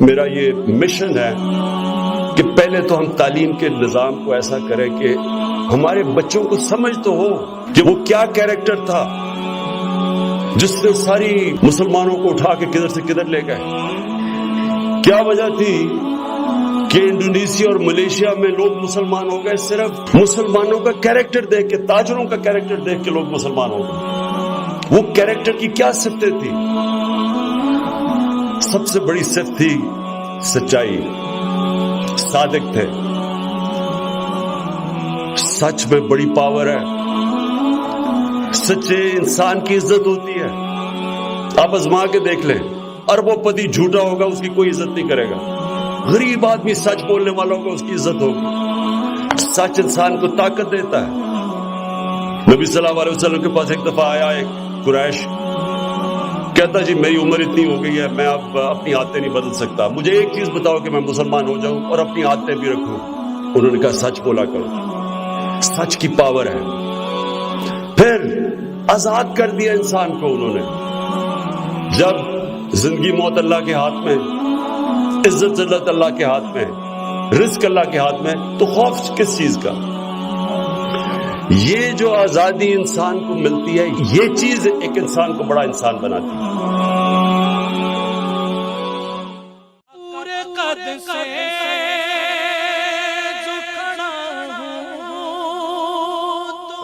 میرا یہ مشن ہے کہ پہلے تو ہم تعلیم کے نظام کو ایسا کریں کہ ہمارے بچوں کو سمجھ تو ہو کہ وہ کیا کیریکٹر تھا جس نے ساری مسلمانوں کو اٹھا کے کدھر سے کدھر لے گئے. کیا وجہ تھی کہ انڈونیشیا اور ملیشیا میں لوگ مسلمان ہو گئے؟ صرف مسلمانوں کا کیریکٹر دیکھ کے، تاجروں کا کیریکٹر دیکھ کے لوگ مسلمان ہو گئے. وہ کیریکٹر کی کیا صفتیں تھی؟ سب سے بڑی صفت تھی سچائی. صادق تھے. سچ میں بڑی پاور ہے. سچے انسان کی عزت ہوتی ہے. آپ آزما کے دیکھ لیں، اربوں پتی جھوٹا ہوگا اس کی کوئی عزت نہیں کرے گا. غریب آدمی سچ بولنے والا ہوگا اس کی عزت ہوگی. سچ انسان کو طاقت دیتا ہے. نبی صلی اللہ علیہ وسلم کے پاس ایک دفعہ آیا ایک قریش، کہتا جی میری عمر اتنی ہو گئی ہے، میں اب اپنی عادتیں نہیں بدل سکتا، مجھے ایک چیز بتاؤ کہ میں مسلمان ہو جاؤں اور اپنی عادتیں بھی رکھوں. انہوں نے کہا سچ بولا کرو. سچ کی پاور ہے. پھر آزاد کر دیا انسان کو انہوں نے. جب زندگی موت اللہ کے ہاتھ میں، عزت ذلت اللہ کے ہاتھ میں، رزق اللہ کے ہاتھ میں، تو خوف کس چیز کا؟ یہ جو آزادی انسان کو ملتی ہے، یہ چیز ایک انسان کو بڑا انسان بناتی ہے. پورے قد سے جو کھڑا ہوں،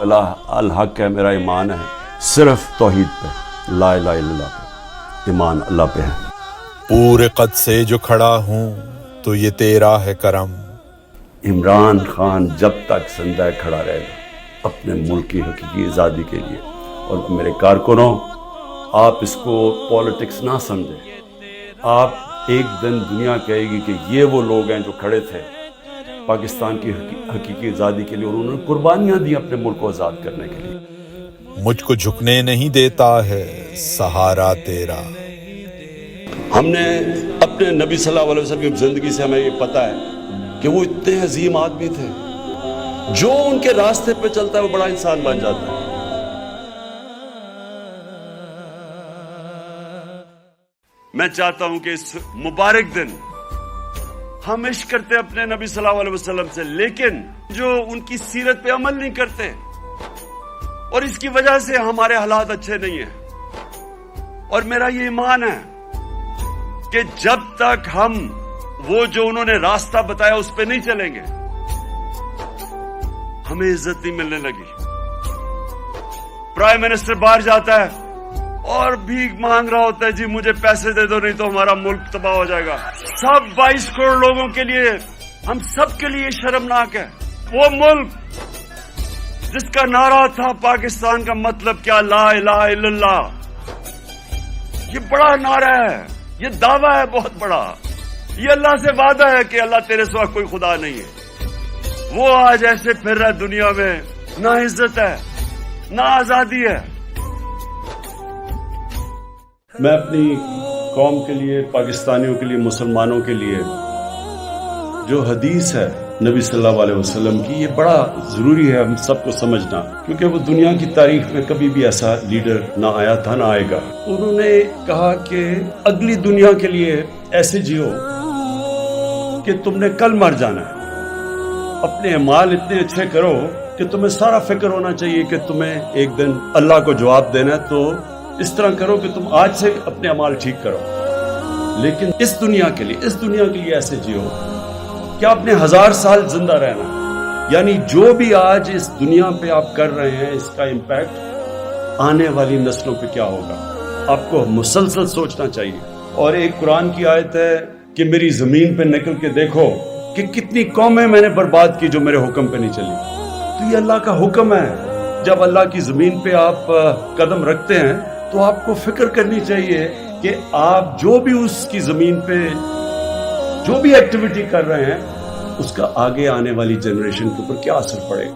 اللہ الحق ہے، میرا ایمان ہے صرف توحید پہ، لا الہ الا اللہ پہ، ایمان اللہ پہ ہے. پورے قد سے جو کھڑا ہوں تو یہ تیرا ہے کرم. عمران خان جب تک زندہ کھڑا رہے گا اپنے ملک کی حقیقی آزادی کے لیے. اور میرے کارکنوں، آپ اس کو پولیٹکس نہ سمجھیں. آپ ایک دن دنیا کہے گی کہ یہ وہ لوگ ہیں جو کھڑے تھے پاکستان کی حقیقی آزادی کے لیے اور انہوں نے قربانیاں دی اپنے ملک کو آزاد کرنے کے لیے. مجھ کو جھکنے نہیں دیتا ہے سہارا تیرا. ہم نے اپنے نبی صلی اللہ علیہ وسلم کی زندگی سے ہمیں یہ پتہ ہے کہ وہ اتنے عظیم آدمی تھے. جو ان کے راستے پہ چلتا ہے وہ بڑا انسان بن جاتا ہے. میں چاہتا ہوں کہ اس مبارک دن ہم عشق کرتے اپنے نبی صلی اللہ علیہ وسلم سے، لیکن جو ان کی سیرت پہ عمل نہیں کرتے اور اس کی وجہ سے ہمارے حالات اچھے نہیں ہیں. اور میرا یہ ایمان ہے کہ جب تک ہم وہ جو انہوں نے راستہ بتایا اس پہ نہیں چلیں گے، ہمیں عزت نہیں ملنے لگی. پرائم منسٹر باہر جاتا ہے اور بھیک مانگ رہا ہوتا ہے، جی مجھے پیسے دے دو نہیں تو ہمارا ملک تباہ ہو جائے گا. سب 22 کروڑ لوگوں کے لیے، ہم سب کے لیے شرمناک ہے. وہ ملک جس کا نعرہ تھا پاکستان کا مطلب کیا، لا الہ الا اللہ، یہ بڑا نعرہ ہے، یہ دعویٰ ہے بہت بڑا. یہ اللہ سے وعدہ ہے کہ اللہ تیرے سوا کوئی خدا نہیں ہے. وہ آج ایسے پھر رہا دنیا میں، نہ عزت ہے نہ آزادی ہے. میں اپنی قوم کے لیے، پاکستانیوں کے لیے، مسلمانوں کے لیے جو حدیث ہے نبی صلی اللہ علیہ وسلم کی، یہ بڑا ضروری ہے ہم سب کو سمجھنا، کیونکہ وہ دنیا کی تاریخ میں کبھی بھی ایسا لیڈر نہ آیا تھا نہ آئے گا. انہوں نے کہا کہ اگلی دنیا کے لیے ایسے جیو کہ تم نے کل مر جانا ہے. اپنے اعمال اتنے اچھے کرو کہ تمہیں سارا فکر ہونا چاہیے کہ تمہیں ایک دن اللہ کو جواب دینا ہے. تو اس طرح کرو کہ تم آج سے اپنے اعمال ٹھیک کرو، لیکن اس دنیا کے لیے ایسے جیو کہ آپ نے 1000 سال زندہ رہنا. یعنی جو بھی آج اس دنیا پہ آپ کر رہے ہیں، اس کا امپیکٹ آنے والی نسلوں پہ کیا ہوگا، آپ کو مسلسل سوچنا چاہیے. اور ایک قرآن کی آیت ہے کہ میری زمین پہ نکل کے دیکھو کہ کتنی قومیں میں نے برباد کی جو میرے حکم پہ نہیں چلی. تو یہ اللہ کا حکم ہے. جب اللہ کی زمین پہ آپ قدم رکھتے ہیں تو آپ کو فکر کرنی چاہیے کہ آپ جو بھی اس کی زمین پہ جو بھی ایکٹیویٹی کر رہے ہیں اس کا آگے آنے والی جنریشن کے اوپر کیا اثر پڑے گا.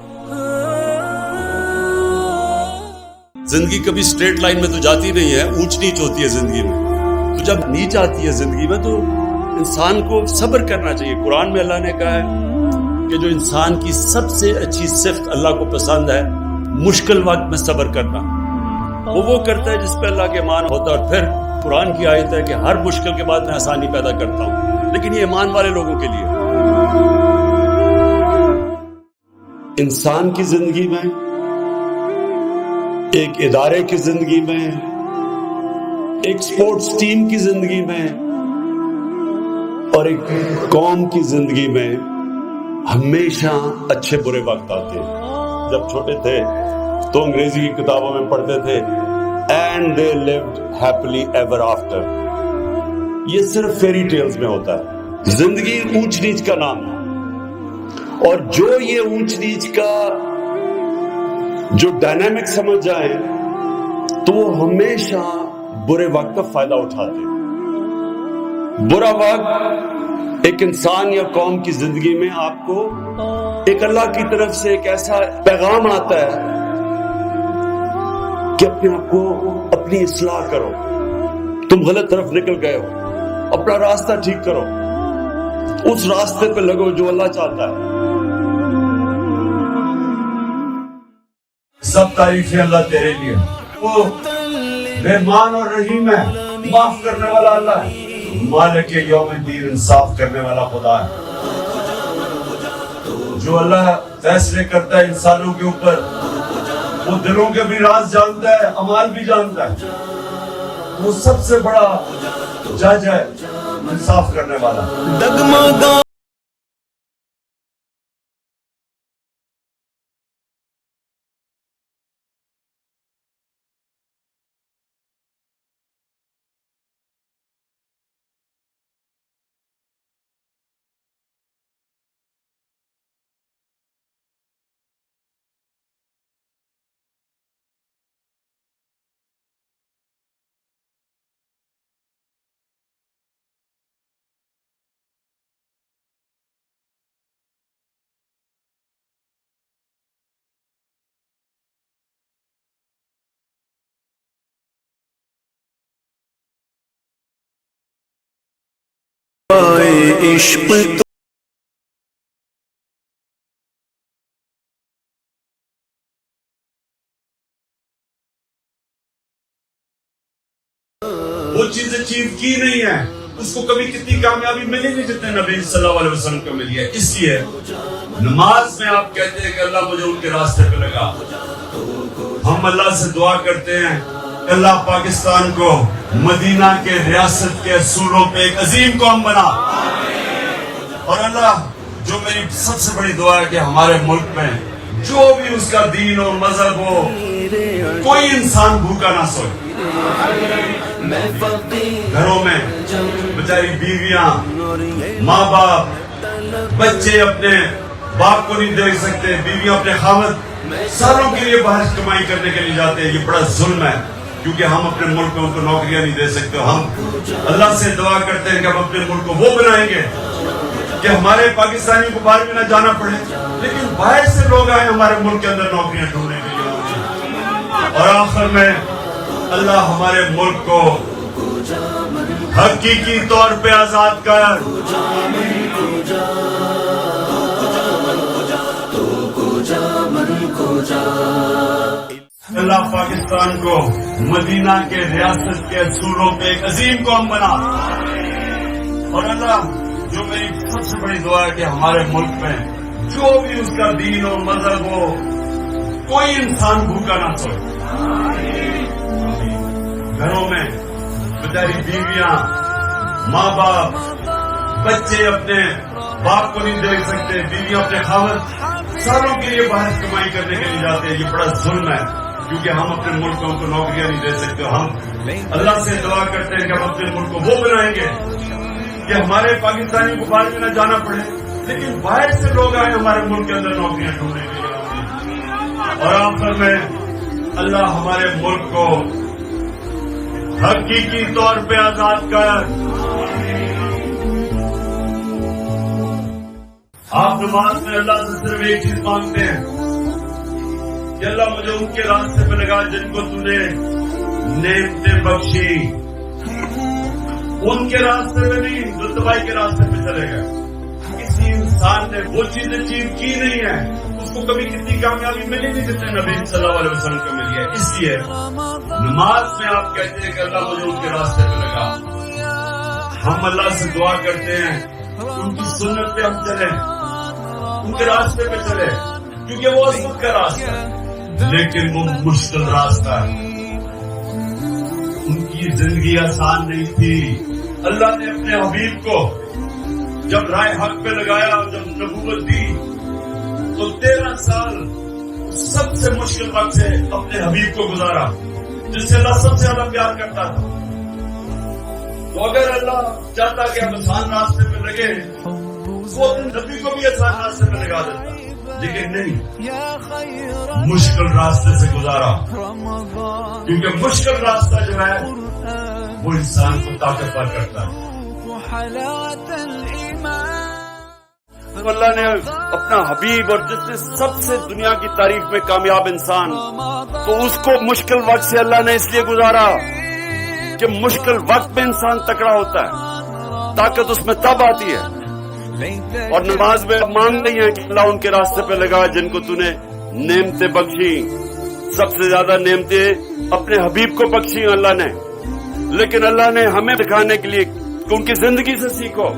زندگی کبھی اسٹریٹ لائن میں تو جاتی نہیں ہے، اونچ نیچ ہوتی ہے زندگی میں. تو جب نیچ آتی ہے زندگی میں تو انسان کو صبر کرنا چاہیے. قرآن میں اللہ نے کہا ہے کہ جو انسان کی سب سے اچھی صفت اللہ کو پسند ہے، مشکل وقت میں صبر کرنا. وہ کرتا ہے جس پہ اللہ کے ایمان ہوتا ہے. اور پھر قرآن کی آیت ہے کہ ہر مشکل کے بعد میں آسانی پیدا کرتا ہوں، لیکن یہ ایمان والے لوگوں کے لیے۔ انسان کی زندگی میں، ایک ادارے کی زندگی میں، ایک سپورٹس ٹیم کی زندگی میں اور ایک قوم کی زندگی میں ہمیشہ اچھے برے وقت آتے ہیں۔ جب چھوٹے تھے تو انگریزی کی کتابوں میں پڑھتے تھے and they lived happily ever after۔ یہ صرف فیری ٹیلز میں ہوتا ہے۔ زندگی اونچ نیچ کا نام ہے، اور جو یہ اونچ نیچ کا جو ڈائنامک سمجھ جائے تو وہ ہمیشہ برے وقت کا فائدہ اٹھاتے ہیں۔ برا وقت ایک انسان یا قوم کی زندگی میں آپ کو ایک اللہ کی طرف سے ایک ایسا پیغام آتا ہے کہ اپنے آپ کو اپنی اصلاح کرو، تم غلط طرف نکل گئے ہو، اپنا راستہ ٹھیک کرو، اس راستے پہ لگو جو اللہ چاہتا ہے۔ سب تعریفیں اللہ تیرے لیے، وہ رحمان اور رحیم ہے، معاف کرنے والا اللہ ہے، مالک یوم الدین، انصاف کرنے والا خدا ہے۔ جو اللہ فیصلے کرتا ہے انسانوں کے اوپر، وہ دلوں کے بھی راز جانتا ہے، اعمال بھی جانتا ہے، وہ سب سے بڑا جج ہے، انصاف کرنے والا۔ عشق وہ چیز اچیو کی نہیں ہے، اس کو کبھی کتنی کامیابی ملی نہیں جتنے نبی صلی اللہ علیہ وسلم کو ملی ہے۔ اس لیے نماز میں آپ کہتے ہیں کہ اللہ مجھے ان کے راستے پہ لگا۔ ہم اللہ سے دعا کرتے ہیں اللہ پاکستان کو مدینہ کے ریاست کے اصولوں پہ ایک عظیم قوم بنا، اور اللہ جو میری سب سے بڑی دعا ہے کہ ہمارے ملک میں جو بھی اس کا دین اور مذہب ہو، کوئی انسان بھوکا نہ سوئے۔ گھروں میں بیچاری بیویاں، ماں باپ، بچے اپنے باپ کو نہیں دیکھ سکتے، بیویاں اپنے خاوند، سالوں کے لیے باہر کمائی کرنے کے لیے جاتے ہیں۔ یہ بڑا ظلم ہے، کیونکہ ہم اپنے ملک میں ان کو نوکریاں نہیں دے سکتے۔ ہم اللہ سے دعا کرتے ہیں کہ ہم اپنے ملک کو وہ بنائیں گے کہ ہمارے پاکستانیوں کو باہر بھی نہ جانا پڑے، لیکن باہر سے لوگ آئے ہمارے ملک کے اندر نوکریاں ڈھونڈنے کے لیے۔ اور آخر میں اللہ ہمارے ملک کو حقیقی طور پہ آزاد کر، اللہ پاکستان کو مدینہ کے ریاست کے اصولوں پہ ایک عظیم قوم بنا، اور اللہ جو میری سب سے بڑی دعا ہے کہ ہمارے ملک میں جو بھی اس کا دین اور مذہب ہو، کوئی انسان بھوکا نہ سوئے۔ گھروں میں بیچاری بیویاں، ماں باپ، بچے اپنے باپ کو نہیں دیکھ سکتے، بیویاں اپنے خاوند، سالوں کے لیے باہر کمائی کرنے کے لیے جاتے ہیں۔ یہ بڑا ظلم ہے، کیونکہ ہم اپنے ملک کو ان کو نوکریاں نہیں دے سکتے۔ ہم اللہ سے دعا کرتے ہیں کہ ہم اپنے ملک کو وہ بنائیں گے کہ ہمارے پاکستانیوں کو باہر بھی نہ جانا پڑے، لیکن باہر سے لوگ آئے ہمارے ملک کے اندر نوکریاں ڈھونڈنے کے لیے۔ اور آخر میں اللہ ہمارے ملک کو حقیقی طور پہ آزاد کر۔ آپ نماز میں اللہ سے صرف ایک چیز مانگتے ہیں کہ اللہ مجھے ان کے راستے پہ لگا جن کو تم نے نعمتیں بخشی، ان کے راستے پہ نہیں جو تباہی کے راستے پہ چلے گئے۔ کسی انسان نے وہ چیز اچیو کی نہیں ہے اس کو کبھی کتنی کامیابی ملی نہیں جتنے نبی صلی اللہ علیہ وسلم کو ملی ہے. اس لیے نماز میں آپ کہتے ہیں کہ اللہ مجھے ان کے راستے پہ لگا. ہم اللہ سے دعا کرتے ہیں ان کی سنت پہ ہم چلیں, ان کے راستے پہ چلیں, کیونکہ وہ عصمت کا راستہ ہے لیکن وہ مشکل راستہ ہے. ان کی زندگی آسان نہیں تھی. اللہ نے اپنے حبیب کو جب رائے حق پہ لگایا, جب نبوت دی تو 13 سال سب سے مشکل وقت سے اپنے حبیب کو گزارا جس سے اللہ سب سے زیادہ پیار کرتا تھا. تو اگر اللہ چاہتا کہ ہم آسان راستے پہ لگے وہ نبی کو بھی آسان راستے پہ لگا دیتا, لیکن نہیں, مشکل راستے سے گزارا. کیونکہ مشکل راستہ جو ہے وہ انسان کو طاقتور کرتا ہے. اللہ نے اپنا حبیب اور جس نے سب سے دنیا کی تاریخ میں کامیاب انسان, تو اس کو مشکل وقت سے اللہ نے اس لیے گزارا کہ مشکل وقت میں انسان تکڑا ہوتا ہے, طاقت اس میں تب آتی ہے. اور نماز میں مانگ نہیں ہے کہ اللہ ان کے راستے پہ لگا جن کو تو نے نعمتیں بخشی. سب سے زیادہ نعمتیں اپنے حبیب کو بخشی اللہ نے, لیکن اللہ نے ہمیں دکھانے کے لیے کہ ان کی زندگی سے سیکھو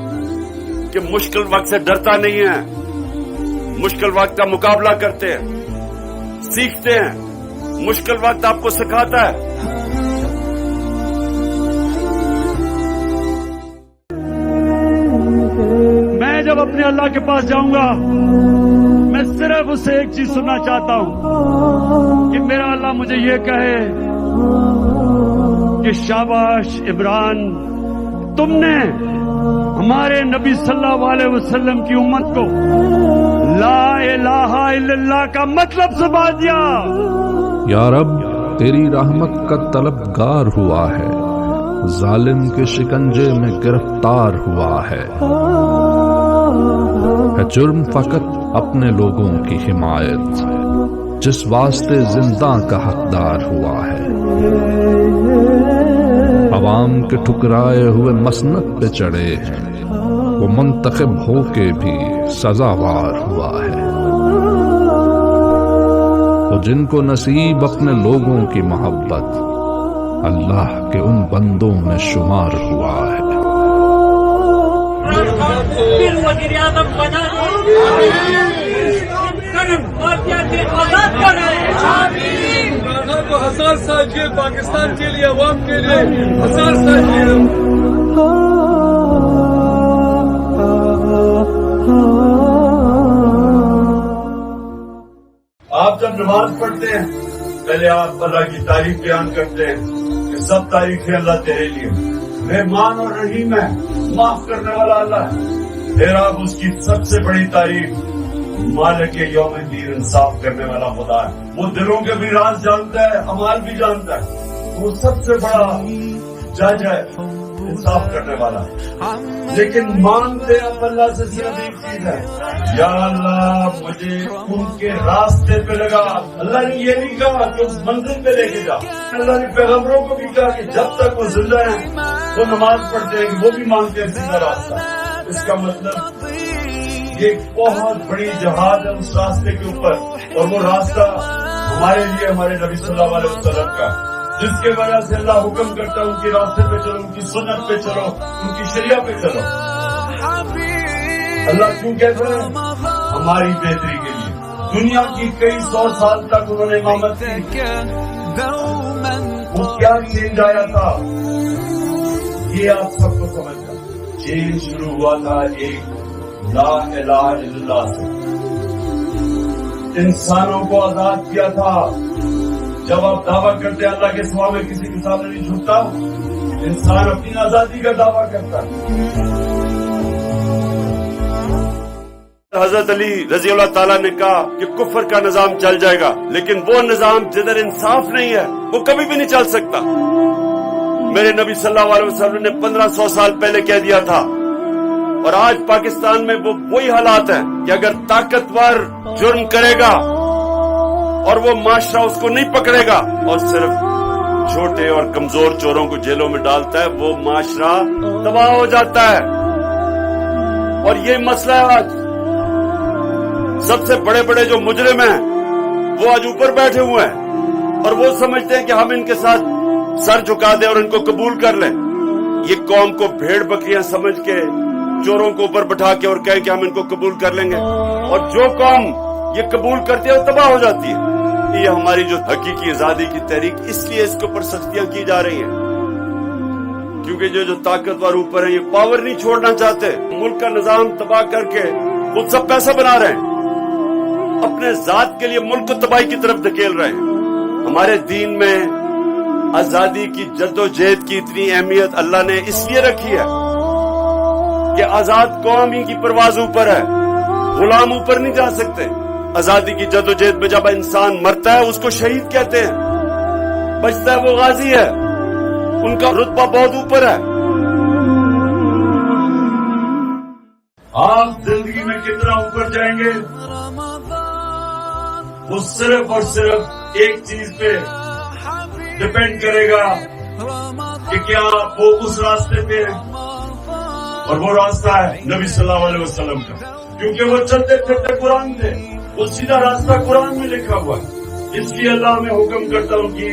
کہ مشکل وقت سے ڈرتا نہیں ہے, مشکل وقت کا مقابلہ کرتے ہیں, سیکھتے ہیں. مشکل وقت آپ کو سکھاتا ہے. میں جب اپنے اللہ کے پاس جاؤں گا میں صرف اسے ایک چیز سننا چاہتا ہوں کہ میرا اللہ مجھے یہ کہے کہ شاباش عمران, تم نے ہمارے نبی صلی اللہ علیہ وسلم کی امت کو لا الہ الا اللہ کا مطلب سمجھا دیا. یا رب تیری رحمت کا طلبگار ہوا ہے, ظالم کے شکنجے میں گرفتار ہوا ہے جرم فقط اپنے لوگوں کی حمایت جس واسطے زندہ کا حقدار ہوا ہے. عوام کے ٹھکرائے ہوئے مسند پہ چڑھے ہیں, وہ منتخب ہو کے بھی سزاوار ہوا ہے. تو جن کو نصیب اپنے لوگوں کی محبت اللہ کے ان بندوں میں شمار ہوا ہے. پھر وزیر اعظم بنا کو 1000 سال جیل, پاکستان کے لیے, عوام کے لیے 1000 سال جیل. آپ جب نماز پڑھتے ہیں پہلے آپ اللہ کی تعریف بیان کرتے ہیں کہ سب تعریفیں اللہ تیرے لیے, رحمان اور رحیم ہے, معاف کرنے والا اللہ ہے. پھر آپ اس کی سب سے بڑی تعریف مالک یوم الدین, انصاف کرنے والا خدا ہے. وہ دلوں کے بھی راز جانتا ہے, اعمال بھی جانتا ہے. وہ سب سے بڑا جج ہے, انصاف کرنے والا. لیکن مانگتے آپ اللہ سے صرف ایک چیز ہے, یا اللہ مجھے ان کے راستے پہ لگا. اللہ نے یہ نہیں کہا کہ اس منزل پہ لے کے جا. اللہ نے پیغمبروں کو بھی کہا کہ جب تک وہ زندہ ہیں وہ نماز پڑھتے ہیں کہ وہ بھی مانگتے ہیں سیدھا راستہ. اس کا مطلب یہ بہت بڑی جہاد ہے اس راستے کے اوپر, اور وہ راستہ ہمارے لیے ہمارے نبی صلی اللہ علیہ وسلم کا, جس کے وجہ سے اللہ حکم کرتا ہے ان کے راستے پہ چلو, ان کی سنت پہ چلو, ان کی شریعہ پہ چلو. اللہ کیوں کہتا ہے؟ ہماری بہتری کے لیے. دنیا کی کئی 100 سال تک انہوں نے امامت کی. وہ کیا چینج آیا تھا یہ آپ سب کو سمجھنا. چینج شروع ہوا تھا ایک لا الہ الا اللہ سے. انسانوں کو آزاد کیا تھا. جب آپ دعویٰ کرتے ہیں اللہ کے سوا میں کسی کے سامنے نہیں جھکتا, انسان اپنی آزادی کا دعویٰ کرتا ہے. حضرت علی رضی اللہ تعالیٰ نے کہا کہ کفر کا نظام چل جائے گا, لیکن وہ نظام جدھر انصاف نہیں ہے وہ کبھی بھی نہیں چل سکتا. میرے نبی صلی اللہ علیہ وسلم نے 1500 سال پہلے کہہ دیا تھا, اور آج پاکستان میں وہ وہی حالات ہیں کہ اگر طاقتور جرم کرے گا اور وہ معاشرہ اس کو نہیں پکڑے گا اور صرف چھوٹے اور کمزور چوروں کو جیلوں میں ڈالتا ہے, وہ معاشرہ تباہ ہو جاتا ہے. اور یہ مسئلہ ہے آج سب سے بڑے بڑے جو مجرم ہیں وہ آج اوپر بیٹھے ہوئے ہیں اور وہ سمجھتے ہیں کہ ہم ان کے ساتھ سر جھکا دیں اور ان کو قبول کر لیں. یہ قوم کو بھیڑ بکریاں سمجھ کے چوروں کو اوپر بٹھا کے اور کہے کہ ہم ان کو قبول کر لیں گے، اور جو قوم یہ قبول کرتی ہے وہ تباہ ہو جاتی ہے. یہ ہماری جو حقیقی آزادی کی تحریک، اس لیے اس کے اوپر سختیاں کی جا رہی ہیں، کیونکہ جو طاقتور اوپر ہیں یہ پاور نہیں چھوڑنا چاہتے. ملک کا نظام تباہ کر کے خود سب پیسہ بنا رہے ہیں، اپنے ذات کے لیے ملک کو تباہی کی طرف دھکیل رہے ہیں. ہمارے دین میں آزادی کی جد و جہد کی اتنی اہمیت اللہ نے اس لیے رکھی ہے کہ آزاد قوم ہی کی پرواز اوپر ہے، غلام اوپر نہیں جا سکتے. آزادی کی جد و جہد میں جب انسان مرتا ہے اس کو شہید کہتے ہیں، بچتا ہے وہ غازی ہے، ان کا رتبہ بہت اوپر ہے. آپ زندگی میں کتنا اوپر جائیں گے وہ صرف اور صرف ایک چیز پہ ڈپینڈ کرے گا کہ کیا وہ اس راستے پہ ہیں، اور وہ راستہ ہے نبی صلی اللہ علیہ وسلم کا، کیونکہ وہ چلتے پھرتے قرآن تھے. وہ سیدھا راستہ قرآن میں لکھا ہوا ہے. اس لیے اللہ میں حکم کرتا ہوں کہ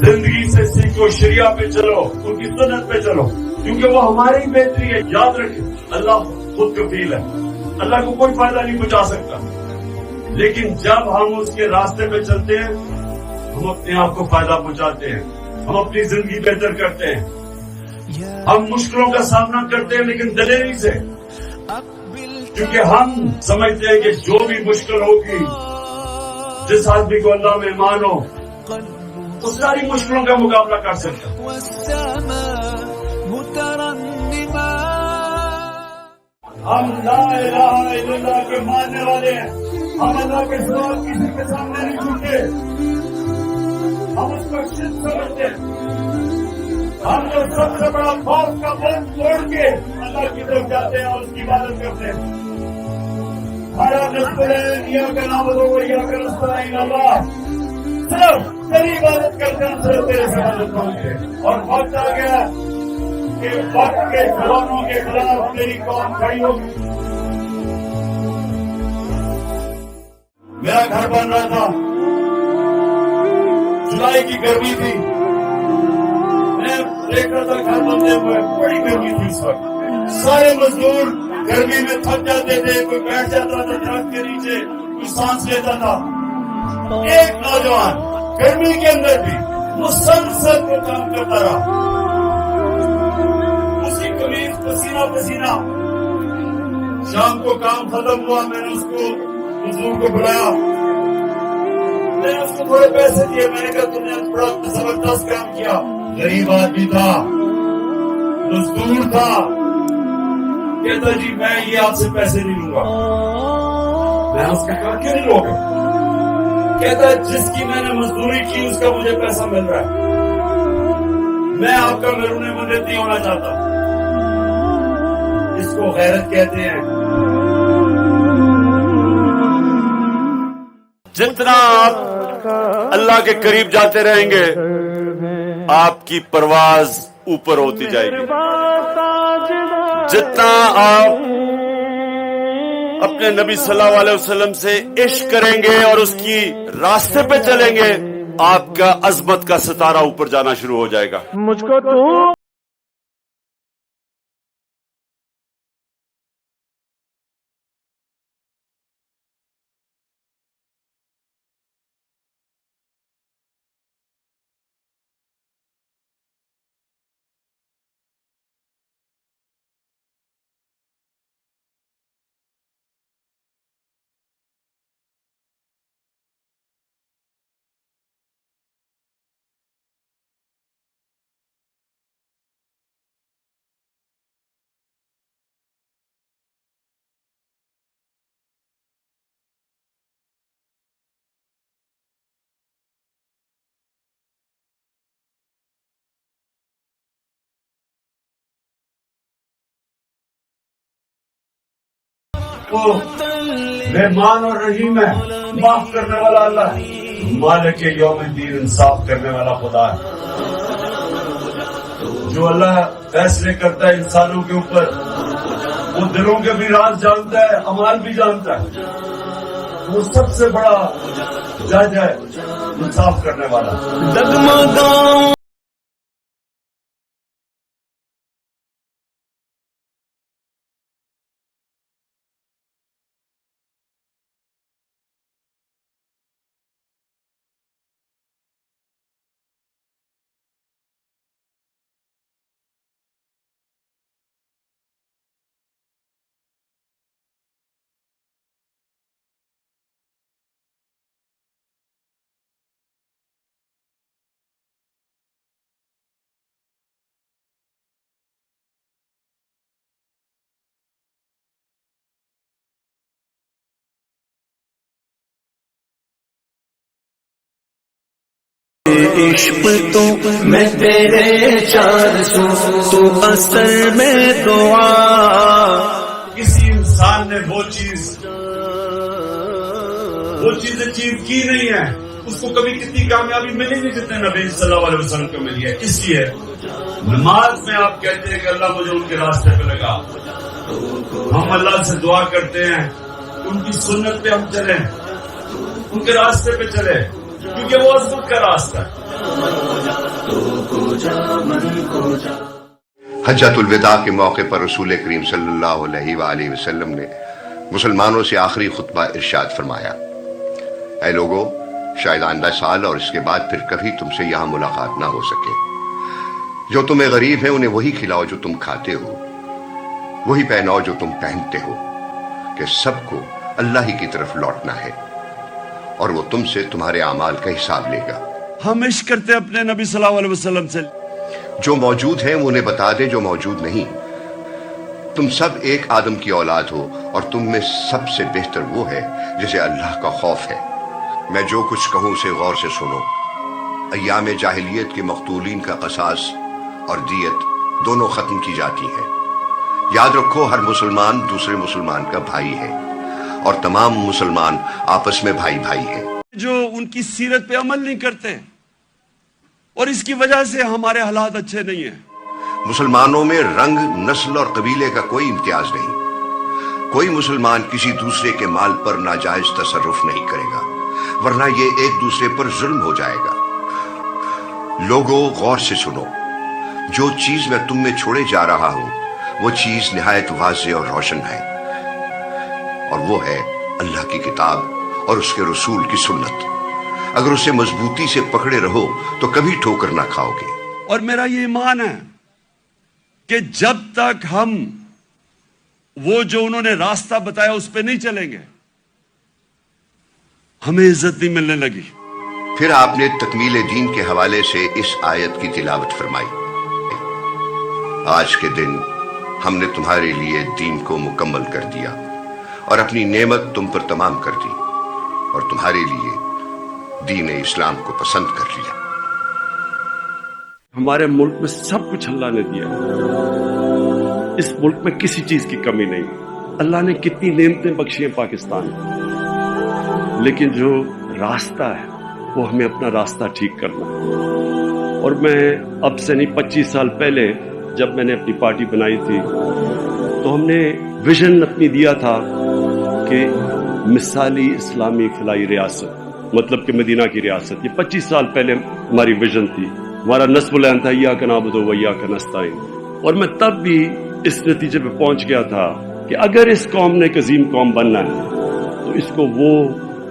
زندگی سے سیکھو، شریعہ پہ چلو، ان کی سنت پہ چلو، کیونکہ وہ ہماری بہتری ہے. یاد رکھیں اللہ خود کفیل ہے، اللہ کو کوئی فائدہ نہیں پہنچا سکتا، لیکن جب ہم اس کے راستے پہ چلتے ہیں ہم اپنے آپ کو فائدہ پہنچاتے ہیں، ہم اپنی زندگی بہتر کرتے ہیں. ہم مشکلوں کا سامنا کرتے ہیں لیکن دلیری سے، کیونکہ ہم سمجھتے ہیں کہ جو بھی مشکل ہوگی، جس آدمی کو اللہ میں ایمان ہو وہ ساری مشکلوں کا مقابلہ کر سکتا ہے. ہم لا الہ الا اللہ کے ماننے والے ہیں، ہم اللہ کے سوا کسی کے سامنے نہیں جھکتے، ہم اس کو شرک سمجھتے ہیں. ہم جو سب سے بڑا خوف کا بند توڑ کے اللہ کی طرف جاتے ہیں اور اس کی عبادت کرتے ہیں. ہمارا نسبت یا کا نام ہو یا کا نسبت اللہ، صرف تیری عبادت کرتے ہیں، صرف تیرے سے مدد مانگتے ہیں. اور وقت آ گیا کہ وقت کے جوانوں کے خلاف تیری قوم کھڑی ہوگی. میرا گھر بن رہا تھا، جولائی کی گرمی تھی، میں دیکھ رہا تھا گھر بنتے ہوئے، بڑی گرمی تھی اس وقت. سارے مزدور گرمی میں تھک جاتے تھے، کوئی بیٹھ جاتا تھا درخت کے نیچے، کوئی سانس لیتا تھا. ایک نوجوان گرمی کے اندر بھی مسلسل وہ کام کرتا رہا، اس کی قمیض پسینہ پسینہ. شام کو کام ختم ہوا، میں نے اس کو مزدور کو بلایا، میں نے اس کو تھوڑے پیسے دیے. میں نے کہا تم نے بڑا زبردست کام کیا. غریب آدمی تھا، مزدور تھا، کہتا جی میں یہ آپ سے پیسے نہیں لوں گا. میں اس کا کہا کیوں نہیں لوگے؟ کہتا جس کی میں نے مزدوری کی اس کا مجھے پیسہ مل رہا ہے، میں آپ کا بیرون ملت نہیں ہونا چاہتا. اس کو غیرت کہتے ہیں. جتنا آپ اللہ کے قریب جاتے رہیں گے آپ کی پرواز اوپر ہوتی جائے گی. جتنا آپ اپنے نبی صلی اللہ علیہ وسلم سے عشق کریں گے اور اس کی راستے پہ چلیں گے آپ کا عظمت کا ستارہ اوپر جانا شروع ہو جائے گا. مجھ کو تو وہ رحمان اور رحیم ہے، معاف کرنے والا اللہ ہے، مالک یوم الدین انصاف کرنے والا خدا ہے. جو اللہ فیصلے کرتا ہے انسانوں کے اوپر وہ دلوں کے بھی راز جانتا ہے، اعمال بھی جانتا ہے. وہ سب سے بڑا جج ہے انصاف کرنے والا. عشق تو میں تیرے چار سو تو اثر میں دعا. کسی انسان نے وہ چیز اچیو کی نہیں ہے، اس کو کبھی کتنی کامیابی ملی نہیں جتنے نبی صلی اللہ علیہ وسلم کو ملی ہے. اس لیے نماز میں آپ کہتے ہیں کہ اللہ مجھے ان کے راستے پہ لگا. ہم اللہ سے دعا کرتے ہیں ان کی سنت پہ ہم چلیں، ان کے راستے پہ چلیں، کیونکہ وہ عزت کا راستہ ہے. حجۃ الوداع کے موقع پر رسول کریم صلی اللہ علیہ وآلہ وسلم نے مسلمانوں سے آخری خطبہ ارشاد فرمایا: اے لوگو، شاید آئندہ سال اور اس کے بعد پھر کبھی تم سے یہاں ملاقات نہ ہو سکے. جو تمہیں غریب ہیں انہیں وہی کھلاؤ جو تم کھاتے ہو، وہی پہناؤ جو تم پہنتے ہو، کہ سب کو اللہ ہی کی طرف لوٹنا ہے اور وہ تم سے تمہارے اعمال کا حساب لے گا. ہم عشق کرتے اپنے نبی صلی اللہ علیہ وسلم سے. جو موجود ہیں وہ انہیں بتا دے جو موجود نہیں. تم سب ایک آدم کی اولاد ہو اور تم میں سب سے بہتر وہ ہے جسے اللہ کا خوف ہے. میں جو کچھ کہوں اسے غور سے سنو. ایام جاہلیت کے مقتولین کا قصاص اور دیت دونوں ختم کی جاتی ہیں. یاد رکھو، ہر مسلمان دوسرے مسلمان کا بھائی ہے اور تمام مسلمان آپس میں بھائی بھائی ہیں. جو ان کی سیرت پہ عمل نہیں کرتے اور اس کی وجہ سے ہمارے حالات اچھے نہیں ہیں. مسلمانوں میں رنگ، نسل اور قبیلے کا کوئی امتیاز نہیں. کوئی مسلمان کسی دوسرے کے مال پر ناجائز تصرف نہیں کرے گا، ورنہ یہ ایک دوسرے پر ظلم ہو جائے گا. لوگوں، غور سے سنو. جو چیز میں تم میں چھوڑے جا رہا ہوں وہ چیز نہایت واضح اور روشن ہے، اور وہ ہے اللہ کی کتاب اور اس کے رسول کی سنت. اگر اسے مضبوطی سے پکڑے رہو تو کبھی ٹھوکر نہ کھاؤ گے. اور میرا یہ ایمان ہے کہ جب تک ہم وہ جو انہوں نے راستہ بتایا اس پہ نہیں چلیں گے ہمیں عزت نہیں ملنے لگی. پھر آپ نے تکمیل دین کے حوالے سے اس آیت کی تلاوت فرمائی: آج کے دن ہم نے تمہارے لیے دین کو مکمل کر دیا اور اپنی نعمت تم پر تمام کر دی اور تمہارے لیے دین اسلام کو پسند کر لیا. ہمارے ملک میں سب کچھ اللہ نے دیا. اس ملک میں کسی چیز کی کمی نہیں. اللہ نے کتنی نعمتیں بخشی ہیں پاکستان میں، لیکن جو راستہ ہے وہ ہمیں اپنا راستہ ٹھیک کرنا ہے. اور میں اب سے نہیں 25 سال پہلے جب میں نے اپنی پارٹی بنائی تھی تو ہم نے ویژن اپنی دیا تھا کہ مثالی اسلامی فلاحی ریاست، مطلب کہ مدینہ کی ریاست. یہ 25 سال پہلے ہماری ویژن تھی. ہمارا نصب العین تھا ایاک نعبد و ایاک نستعین. اور میں تب بھی اس نتیجے پہ پہنچ گیا تھا کہ اگر اس قوم نے ایک عظیم قوم بننا ہے تو اس کو وہ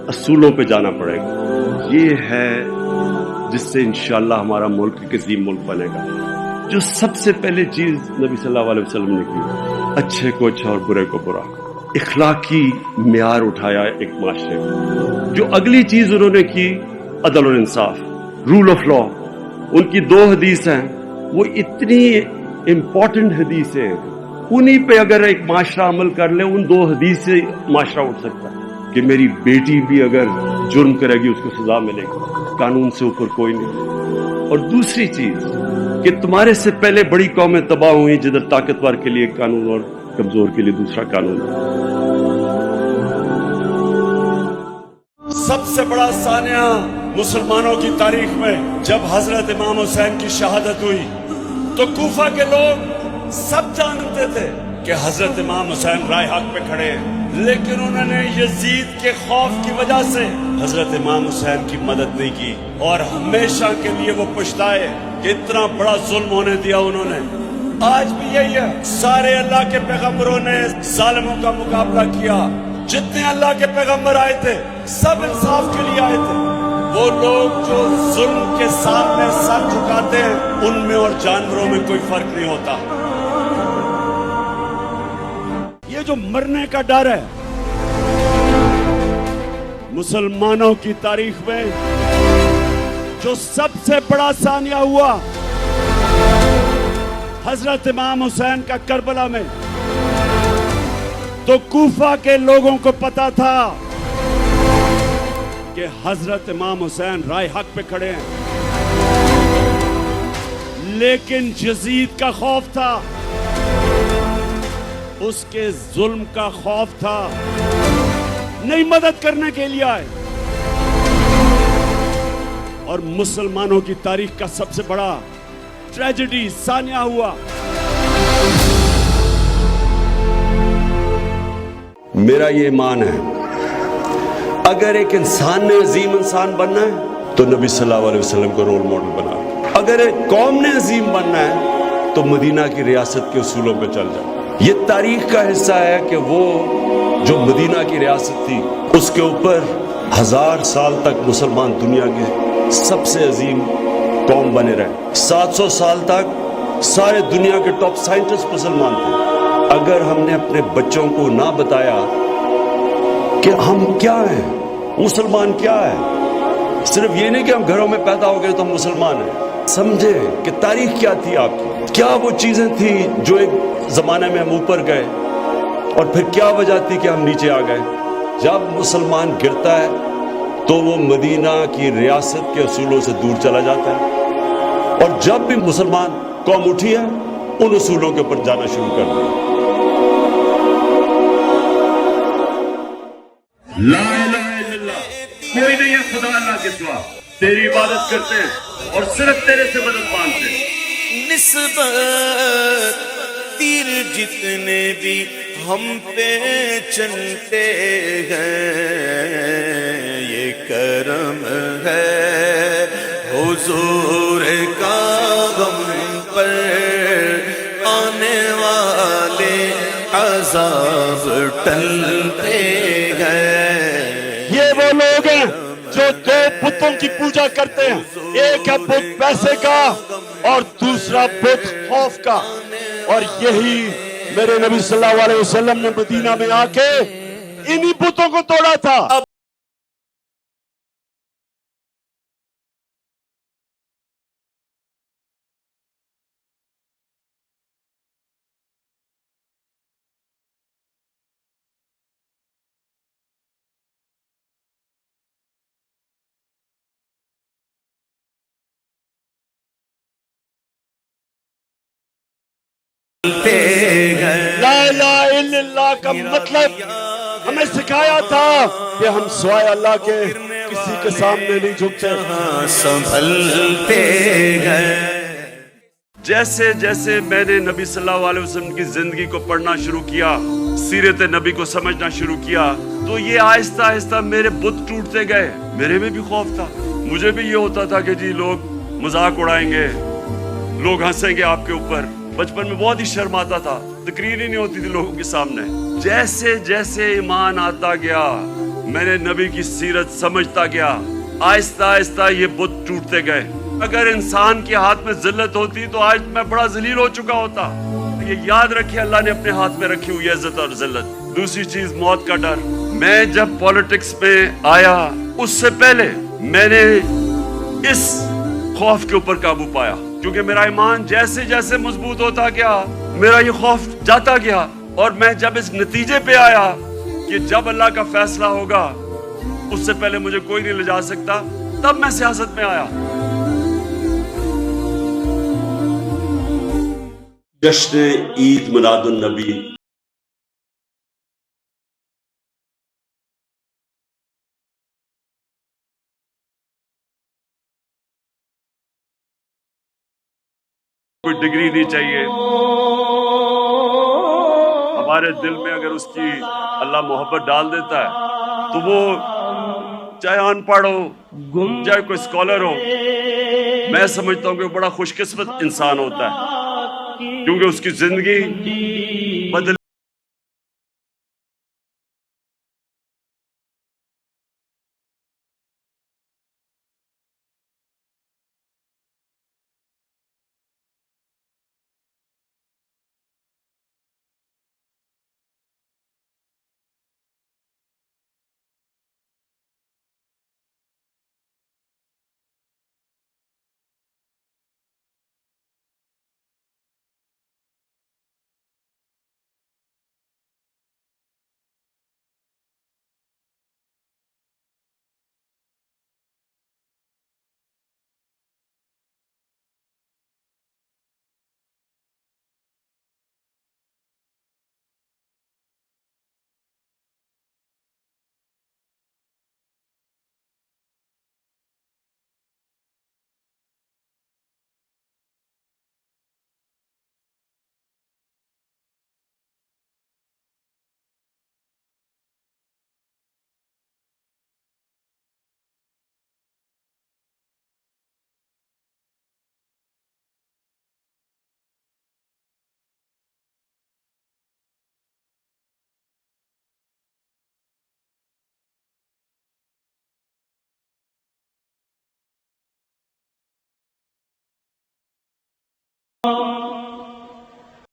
اصولوں پہ جانا پڑے گا. یہ ہے جس سے انشاءاللہ ہمارا ملک ایک عظیم ملک بنے گا. جو سب سے پہلے چیز نبی صلی اللہ علیہ وسلم نے کی، اچھے کو اچھا اور برے کو برا، اخلاقی معیار اٹھایا ایک معاشرے میں. جو اگلی چیز انہوں نے کی، عدل اور انصاف، رول آف لا. ان کی 2 حدیث ہیں، وہ اتنی امپورٹنٹ حدیث ہیں، انہی پہ اگر ایک معاشرہ عمل کر لے، ان 2 حدیث سے معاشرہ اٹھ سکتا ہے کہ میری بیٹی بھی اگر جرم کرے گی اس کو سزا ملے گی، قانون سے اوپر کوئی نہیں. اور دوسری چیز کہ تمہارے سے پہلے بڑی قومیں تباہ ہوئی جدھر طاقتور کے لیے ایک قانون اور کمزور کے لیے دوسرا قانون. سب سے بڑا سانحہ مسلمانوں کی تاریخ میں جب حضرت امام حسین کی شہادت ہوئی تو کوفہ کے لوگ سب جانتے تھے کہ حضرت امام حسین رائے حق پہ کھڑے ہیں، لیکن انہوں نے یزید کے خوف کی وجہ سے حضرت امام حسین کی مدد نہیں کی، اور ہمیشہ کے لیے وہ پچھتائے کہ اتنا بڑا ظلم ہونے دیا انہوں نے۔ آج بھی یہی ہے، سارے اللہ کے پیغمبروں نے ظالموں کا مقابلہ کیا، جتنے اللہ کے پیغمبر آئے تھے سب انصاف کے لیے آئے تھے۔ وہ لوگ جو ظلم کے سامنے سر جھکاتے ہیں ان میں اور جانوروں میں کوئی فرق نہیں ہوتا۔ یہ جو مرنے کا ڈر ہے، مسلمانوں کی تاریخ میں جو سب سے بڑا ثانیہ ہوا حضرت امام حسین کا کربلا میں، تو کوفہ کے لوگوں کو پتا تھا کہ حضرت امام حسین رائے حق پہ کھڑے ہیں، لیکن یزید کا خوف تھا، اس کے ظلم کا خوف تھا، نہیں مدد کرنے کے لیے آئے۔ اور مسلمانوں کی تاریخ کا سب سے بڑا ٹریجڈی ثانیہ ہوا۔ میرا یہ ایمان ہے، اگر ایک انسان نے عظیم انسان بننا ہے تو نبی صلی اللہ علیہ وسلم کو رول ماڈل بنا، اگر ایک قوم نے عظیم بننا ہے تو مدینہ کی ریاست کے اصولوں پہ چل جائے۔ یہ تاریخ کا حصہ ہے کہ وہ جو مدینہ کی ریاست تھی اس کے اوپر 1000 سال تک مسلمان دنیا کی سب سے عظیم قوم بنے رہے، 700 سال تک سارے دنیا کے ٹاپ سائنٹسٹ مسلمان تھے۔ اگر ہم نے اپنے بچوں کو نہ بتایا کہ ہم کیا ہیں، مسلمان کیا ہے، صرف یہ نہیں کہ ہم گھروں میں پیدا ہو گئے تو ہم مسلمان ہیں، سمجھے کہ تاریخ کیا تھی آپ کی، کیا وہ چیزیں تھیں جو ایک زمانے میں ہم اوپر گئے اور پھر کیا وجہ تھی کہ ہم نیچے آ گئے۔ جب مسلمان گرتا ہے تو وہ مدینہ کی ریاست کے اصولوں سے دور چلا جاتا ہے، اور جب بھی مسلمان قوم اٹھی ہے ان اصولوں کے اوپر جانا شروع کر دیا۔ لا الہ الا اللہ، کوئی نہیں ہے خدا اللہ کے سوا، تیری عبادت کرتے ہیں اور صرف تیرے سے مدد مانگتے ہیں۔ نسبت تیر جتنے بھی ہم پہ چلتے ہیں، یہ کرم ہے حضور کا غم پر آنے والے عذاب ٹلتے گئے۔ یہ وہ لوگ ہیں جو دو بتوں کی پوجا کرتے ہیں، ایک ہے بت پیسے کا اور دوسرا بت خوف کا، اور یہی میرے نبی صلی اللہ علیہ وسلم نے مدینہ میں آ کے انہی بتوں کو توڑا تھا۔ لا الہ الا اللہ کا مطلب ہمیں سکھایا تھا کہ ہم سوائے اللہ کے کسی کے سامنے نہیں جھکتے۔ سنبھلتے گئے۔ جیسے جیسے میں نے نبی صلی اللہ علیہ وسلم کی زندگی کو پڑھنا شروع کیا، سیرت نبی کو سمجھنا شروع کیا، تو یہ آہستہ آہستہ میرے بت ٹوٹتے گئے۔ میرے میں بھی خوف تھا، مجھے بھی یہ ہوتا تھا کہ جی لوگ مذاق اڑائیں گے، لوگ ہنسیں گے آپ کے اوپر۔ بچپن میں بہت ہی شرم آتا تھا، تقریر ہی نہیں ہوتی تھی لوگوں کے سامنے۔ جیسے جیسے ایمان آتا گیا، میں نے نبی کی سیرت سمجھتا گیا، آہستہ آہستہ یہ بت ٹوٹتے گئے۔ اگر انسان کے ہاتھ میں ذلت ہوتی تو آج میں بڑا ذلیل ہو چکا ہوتا۔ یہ یاد رکھیں، اللہ نے اپنے ہاتھ میں رکھی ہوئی عزت اور ذلت۔ دوسری چیز موت کا ڈر۔ میں جب پالیٹکس میں آیا اس سے پہلے میں نے اس خوف کے اوپر قابو پایا، کیونکہ میرا ایمان جیسے جیسے مضبوط ہوتا گیا میرا یہ خوف جاتا گیا، اور میں جب اس نتیجے پہ آیا کہ جب اللہ کا فیصلہ ہوگا اس سے پہلے مجھے کوئی نہیں لے جا سکتا، تب میں سیاست میں آیا۔ جشن عید میلاد النبی کوئی ڈگری نہیں چاہیے، ہمارے دل میں اگر اس کی اللہ محبت ڈال دیتا ہے تو وہ چاہے ان پڑھ ہو چاہے کوئی اسکالر ہو، میں سمجھتا ہوں کہ وہ بڑا خوش قسمت انسان ہوتا ہے، کیونکہ اس کی زندگی بدل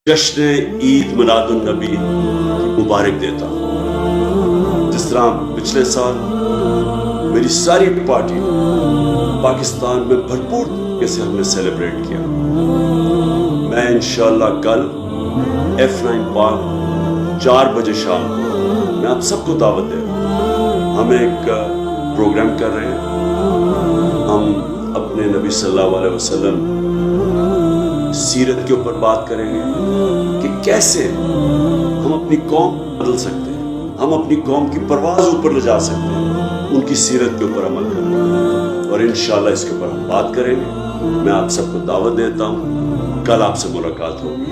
جشن عید میلاد النبی کی مبارک دیتا ہوں۔ جس طرح پچھلے سال میری ساری پارٹی پاکستان میں بھرپور طریقے سے ہم نے سیلیبریٹ کیا، میں انشاءاللہ کل F9 پارک 4 بجے شام میں آپ سب کو دعوت دے رہا ہوں۔ ہم ایک پروگرام کر رہے ہیں، ہم اپنے نبی صلی اللہ علیہ وسلم سیرت کے اوپر بات کریں گے کہ کیسے ہم اپنی قوم بدل سکتے ہیں، ہم اپنی قوم کی پرواز اوپر لے جا سکتے ہیں، ان کی سیرت کے اوپر عمل کریں گے، اور انشاءاللہ اس کے اوپر ہم بات کریں گے۔ میں آپ سب کو دعوت دیتا ہوں، کل آپ سے ملاقات ہوگی۔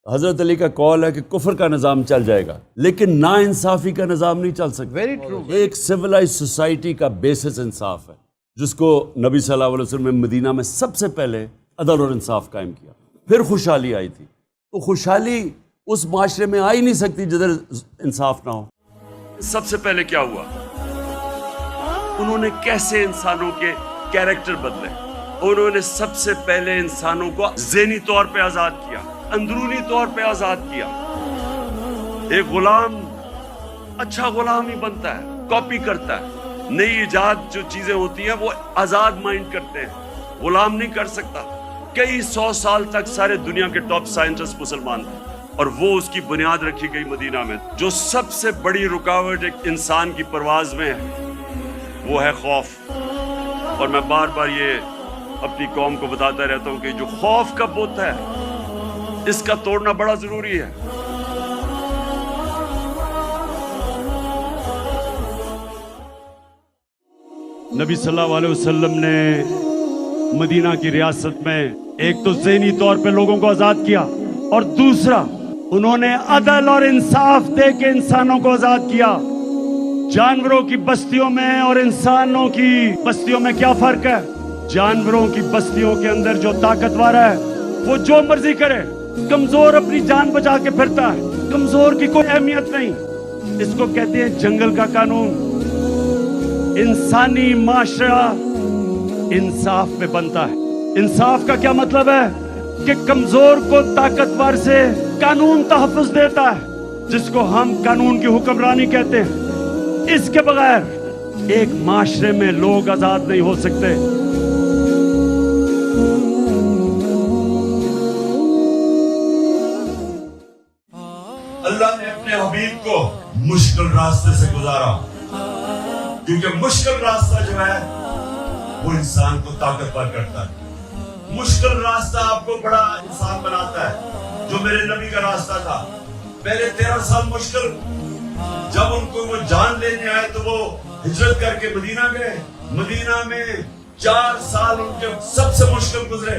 حضرت علی کا قول ہے کہ کفر کا نظام چل جائے گا لیکن نا انصافی کا نظام نہیں چل سکتا۔ ایک سویلائز سوسائٹی کا بیسس انصاف ہے، جس کو نبی صلی اللہ علیہ وسلم نے مدینہ میں سب سے پہلے عدل اور انصاف قائم کیا، پھر خوشحالی آئی تھی۔ تو خوشحالی اس معاشرے میں آ ہی نہیں سکتی جدھر انصاف نہ ہو۔ سب سے پہلے کیا ہوا؟ انہوں نے کیسے انسانوں کے کیریکٹر بدلے؟ انہوں نے سب سے پہلے انسانوں کو ذہنی طور پہ آزاد کیا، اندرونی طور پہ آزاد کیا۔ ایک غلام اچھا غلام ہی بنتا ہے، کاپی کرتا ہے، نئی ایجاد جو چیزیں ہوتی ہیں وہ آزاد مائنڈ کرتے ہیں، غلام نہیں کر سکتا۔ کئی 100 سال تک سارے دنیا کے ٹاپ سائنٹسٹ مسلمان تھے، اور وہ اس کی بنیاد رکھی گئی مدینہ میں۔ جو سب سے بڑی رکاوٹ ایک انسان کی پرواز میں ہے وہ ہے خوف، اور میں بار بار یہ اپنی قوم کو بتاتا رہتا ہوں کہ جو خوف کا بت ہے اس کا توڑنا بڑا ضروری ہے۔ نبی صلی اللہ علیہ وسلم نے مدینہ کی ریاست میں ایک تو ذہنی طور پہ لوگوں کو آزاد کیا، اور دوسرا انہوں نے عدل اور انصاف دے کے انسانوں کو آزاد کیا۔ جانوروں کی بستیوں میں اور انسانوں کی بستیوں میں کیا فرق ہے؟ جانوروں کی بستیوں کے اندر جو طاقتور ہے وہ جو مرضی کرے، کمزور اپنی جان بچا کے پھرتا ہے، کمزور کی کوئی اہمیت نہیں۔ اس کو کہتے ہیں جنگل کا قانون۔ انسانی معاشرہ انصاف پہ بنتا ہے۔ انصاف کا کیا مطلب ہے؟ کہ کمزور کو طاقتور سے قانون تحفظ دیتا ہے، جس کو ہم قانون کی حکمرانی کہتے ہیں۔ اس کے بغیر ایک معاشرے میں لوگ آزاد نہیں ہو سکتے۔ اللہ نے اپنے حبیب کو مشکل راستے سے گزارا، کیونکہ مشکل راستہ جو ہے وہ انسان کو طاقتور کرتا ہے۔ مشکل راستہ آپ کو بڑا انسان بناتا ہے، جو میرے نبی کا راستہ تھا۔ پہلے 13 سال مشکل، جب ان کو وہ جان لینے آئے تو وہ ہجرت کر کے مدینہ گئے۔ مدینہ میں 4 سال ان کے سب سے مشکل گزرے،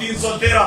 313,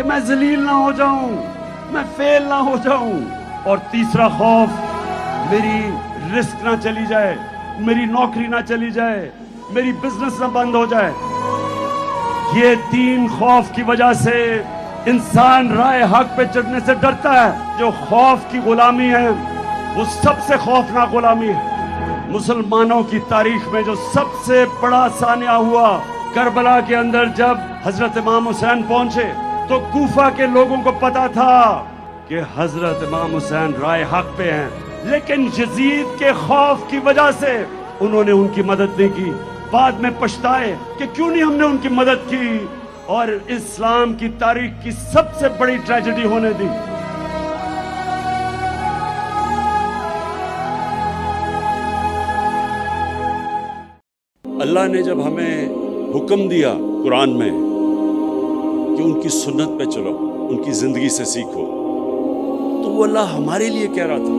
کہ میں ذلیل نہ ہو جاؤں, میں فیل نہ ہو جاؤں. اور تیسرا خوف, میری رزق نہ چلی جائے, میری نوکری نہ چلی جائے, میری بزنس نہ بند ہو جائے. یہ 3 خوف کی وجہ سے انسان رائے حق پہ چڑھنے سے ڈرتا ہے. جو خوف کی غلامی ہے وہ سب سے خوفناک غلامی ہے. مسلمانوں کی تاریخ میں جو سب سے بڑا سانحہ ہوا, کربلا کے اندر جب حضرت امام حسین پہنچے تو کوفہ کے لوگوں کو پتا تھا کہ حضرت امام حسین رائے حق پہ ہیں, لیکن یزید کے خوف کی وجہ سے انہوں نے ان کی مدد نہیں کی. بعد میں پچھتائے کہ کیوں نہیں ہم نے ان کی مدد کی, اور اسلام کی تاریخ کی سب سے بڑی ٹریجڈی ہونے دی. اللہ نے جب ہمیں حکم دیا قرآن میں کہ ان کی سنت پہ چلو, ان کی زندگی سے سیکھو, تو وہ اللہ ہمارے لیے کہہ رہا تھا,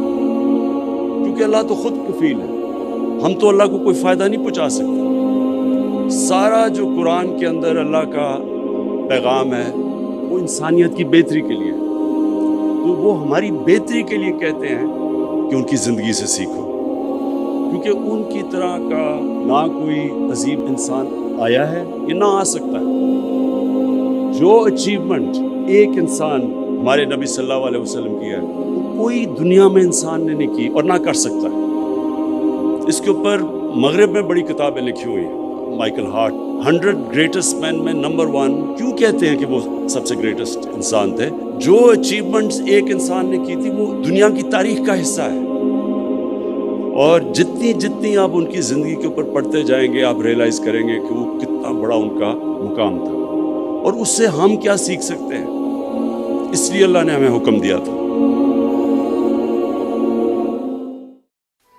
کیونکہ اللہ تو خود کفیل ہے. ہم تو اللہ کو کوئی فائدہ نہیں پہنچا سکتے. سارا جو قرآن کے اندر اللہ کا پیغام ہے وہ انسانیت کی بہتری کے لیے, تو وہ ہماری بہتری کے لیے کہتے ہیں کہ ان کی زندگی سے سیکھو, کیونکہ ان کی طرح کا نہ کوئی عظیم انسان آیا ہے یہ نہ آ سکتا ہے. جو اچیومنٹ ایک انسان ہمارے نبی صلی اللہ علیہ وسلم کی ہے وہ کوئی دنیا میں انسان نے نہیں کی اور نہ کر سکتا ہے. اس کے اوپر مغرب میں بڑی کتابیں لکھی ہوئی ہیں. مائیکل ہارٹ 100 گریٹسٹ مین میں نمبر 1 کیوں کہتے ہیں کہ وہ سب سے گریٹسٹ انسان تھے؟ جو اچیومنٹس ایک انسان نے کی تھی وہ دنیا کی تاریخ کا حصہ ہے. اور جتنی آپ ان کی زندگی کے اوپر پڑھتے جائیں گے آپ ریئلائز کریں گے کہ وہ کتنا بڑا ان کا مقام تھا, اور اس سے ہم کیا سیکھ سکتے ہیں. اس لیے اللہ نے ہمیں حکم دیا تھا.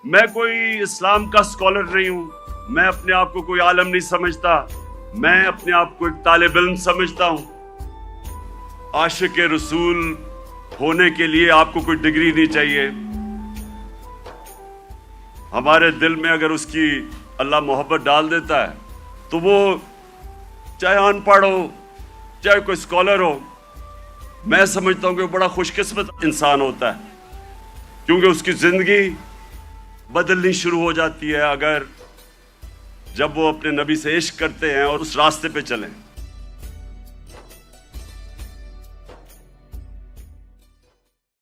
میں کوئی اسلام کا اسکالر نہیں ہوں, میں اپنے آپ کو کوئی عالم نہیں سمجھتا, میں اپنے آپ کو ایک طالب علم سمجھتا ہوں. عاشق رسول ہونے کے لیے آپ کو کوئی ڈگری نہیں چاہیے. ہمارے دل میں اگر اس کی اللہ محبت ڈال دیتا ہے تو وہ چاہے ان پڑھ ہو چاہے کوئی اسکالر ہو, میں سمجھتا ہوں کہ وہ بڑا خوش قسمت انسان ہوتا ہے, کیونکہ اس کی زندگی بدلنی شروع ہو جاتی ہے اگر جب وہ اپنے نبی سے عشق کرتے ہیں اور اس راستے پہ چلیں.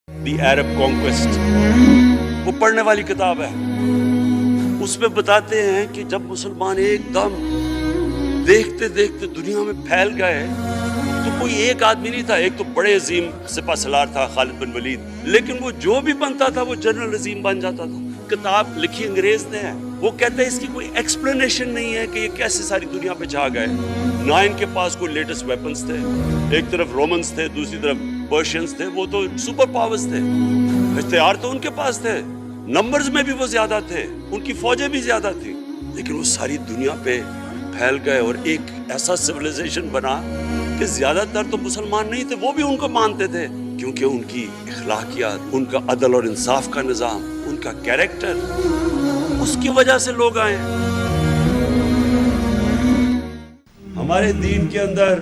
دی عرب کانکویسٹ وہ پڑھنے والی کتاب ہے. اس میں بتاتے ہیں کہ جب مسلمان ایک دم دیکھتے دیکھتے دنیا میں پھیل گئے تو کوئی ایک آدمی نہیں تھا. ایک تو بڑے عظیم سپہ سالار تھا خالد بن ولید, لیکن وہ جو بھی بنتا تھا وہ جنرل عظیم بن جاتا تھا. کتاب لکھی انگریز نے ہے, وہ کہتے ہیں اس کی کوئی ایکسپلینیشن نہیں ہے کہ یہ کیسے ساری دنیا پہ چھا گئے. نہ ان کے پاس کوئی لیٹسٹ ویپنز تھے, ایک طرف رومنز تھے دوسری طرف پرشینز تھے, وہ تو سپر پاورز تھے. ہتھیار تو ان کے پاس تھے, نمبرز میں بھی وہ زیادہ تھے, ان کی فوجیں بھی زیادہ تھیں, لیکن وہ ساری دنیا پہ پھیل گئے اور ایک ایسا سویلائزیشن بنا کہ زیادہ تر تو مسلمان نہیں تھے, وہ بھی ان کو مانتے تھے, کیونکہ ان کی اخلاقیات, ان کا عدل اور انصاف کا نظام, ان کا کیریکٹر, اس کی وجہ سے لوگ آئے. ہمارے دین کے اندر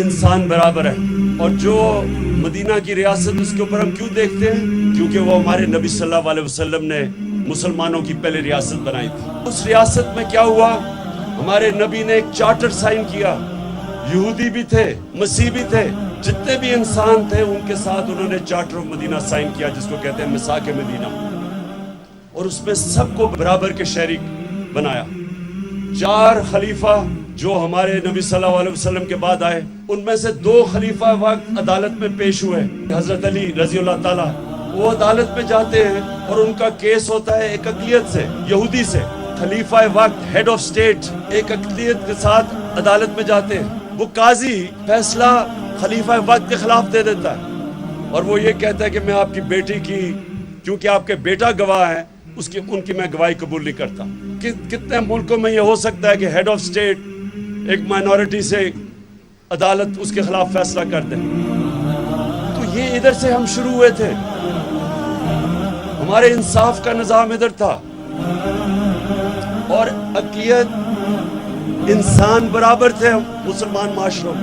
انسان برابر ہے, اور جو مدینہ کی ریاست اس کے اوپر ہم کیوں دیکھتے ہیں؟ کیونکہ وہ ہمارے نبی صلی اللہ علیہ وسلم نے مسلمانوں کی پہلے ریاست بنائی تھی. اس ریاست میں کیا ہوا, ہمارے نبی نے ایک چارٹر سائن کیا. یہودی بھی تھے, مسیح بھی تھے, جتنے بھی انسان تھے ان کے ساتھ انہوں نے چارٹر آف مدینہ سائن کیا, جس کو کہتے ہیں میثاق مدینہ, اور اس میں سب کو برابر کے شریک بنایا. 4 خلیفہ جو ہمارے نبی صلی اللہ علیہ وسلم کے بعد آئے, ان میں سے 2 خلیفہ وقت عدالت میں پیش ہوئے. حضرت علی رضی اللہ تعالیٰ وہ عدالت میں جاتے ہیں اور ان کا کیس ہوتا ہے ایک اقلیت سے, یہودی سے. خلیفہ وقت ہیڈ آف سٹیٹ ایک اقلیت کے ساتھ عدالت میں جاتے ہیں. وہ قاضی فیصلہ خلیفہ وقت کے خلاف دے دیتا ہے, اور وہ یہ کہتا ہے کہ میں آپ کی بیٹی کی, کیونکہ آپ کے بیٹا گواہ ہیں, ان کی میں گواہی قبول نہیں کرتا. کتنے ملکوں میں یہ ہو سکتا ہے کہ ہیڈ آف سٹیٹ ایک مائنورٹی سے عدالت اس کے خلاف فیصلہ کر دے؟ تو یہ ادھر سے ہم شروع ہوئے تھے, ہمارے انصاف کا نظام ادھر تھا, اور اقلیت انسان برابر تھے مسلمان معاشروں.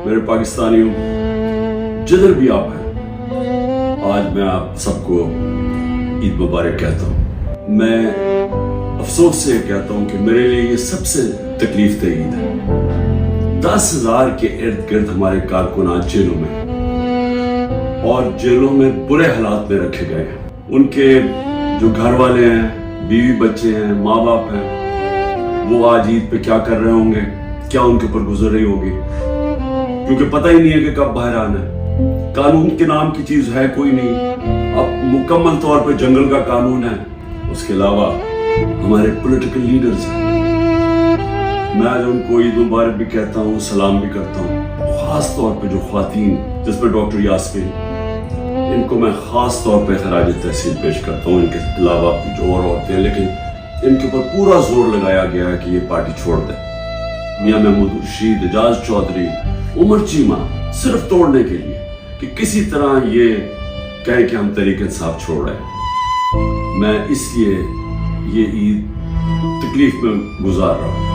میرے پاکستانیوں جدھر بھی آپ ہیں، آج میں آپ سب کو عید مبارک کہتا ہوں۔ میں افسوس سے کہتا ہوں کہ میرے لیے یہ سب سے تکلیف دہ عید ہے۔ 10,000 کے ارد گرد ہمارے کارکنان جیلوں میں اور جیلوں میں برے حالات میں رکھے گئے ہیں۔ ان کے جو گھر والے ہیں، بیوی بچے ہیں، ماں باپ ہیں، وہ آج عید پہ کیا کر رہے ہوں گے، کیا ان کے اوپر گزر رہی ہوگی، کیونکہ پتہ ہی نہیں ہے کہ کب باہر آنا ہے۔ قانون کے نام کی چیز ہے کوئی نہیں، اب مکمل طور پہ جنگل کا قانون ہے۔ اس کے علاوہ ہمارے پولیٹیکل لیڈرز ہیں، میں آج ان کو عید مبارک بھی کہتا ہوں، سلام بھی کرتا ہوں۔ خاص طور پہ جو خواتین، جس میں ڈاکٹر یاسمین، ان کو میں خاص طور پہ خراج تحسین پیش کرتا ہوں۔ ان کے علاوہ جو اور عورتیں ہیں، لیکن ان کے اوپر پورا زور لگایا گیا ہے کہ یہ پارٹی چھوڑ دیں۔ میاں محمود رشید، اعجاز چودھری، عمر چیمہ، صرف توڑنے کے لیے کہ کسی طرح یہ کہیں کہ ہم تحریک انصاف چھوڑ رہے ہیں۔ میں اس لیے یہ عید تکلیف میں گزار رہا ہوں۔